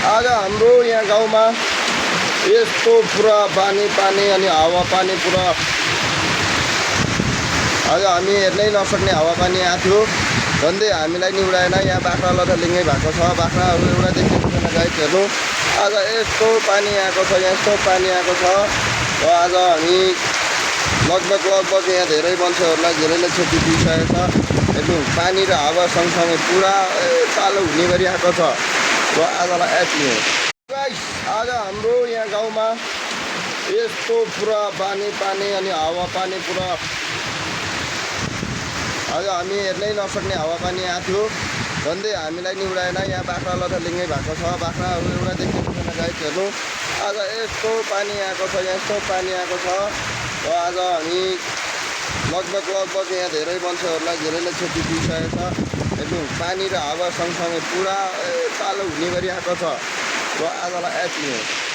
आज हाम्रो यहाँ गाउँमा यस्तो पुरा पानी अनि हावापानी पुरा आज हामी हेर्नै नसक्ने हावापानी आएको थियो। झन्डै हामीलाई नि उडाएन। यहाँ बाख्रा लथालिङ्गै भएको छ। बाख्राहरू एउटा देखेको छैन गाइस हेर्नु। आज यस्तो पानी आएको छ, यस्तो पानी आएको छ। र आज हामी लगभग यहाँ धेरै मान्छेहरूलाई धेरैले क्षति पुगिसकेको छ। हेर्नु पानी र हावा सँगसँगै पुरा कालो हुने गरी आएको छ। र आजलाई यति हो गाइस। आज हाम्रो यहाँ गाउँमा यस्तो पुरा पानी अनि हावापानी पुरा आज हामी हेर्नै नसक्ने हावापानी आएको थियो। झन्डै हामीलाई नि उडाएन। यहाँ बाख्रा लथालिङ्गै भएको छ। बाख्राहरू एउटा देखेको छैन गाइस हेर्नु। आज यस्तो पानी आएको छ, यस्तो पानी आएको छ। र आज हामी लगभग यहाँ धेरै मान्छेहरूलाई धेरैले क्षति पुगिसकेको छ। हेर्नु पानी र हावा सँगसँगै पुरा कालो हुने गरी आएको छ। र आजलाई यति हो।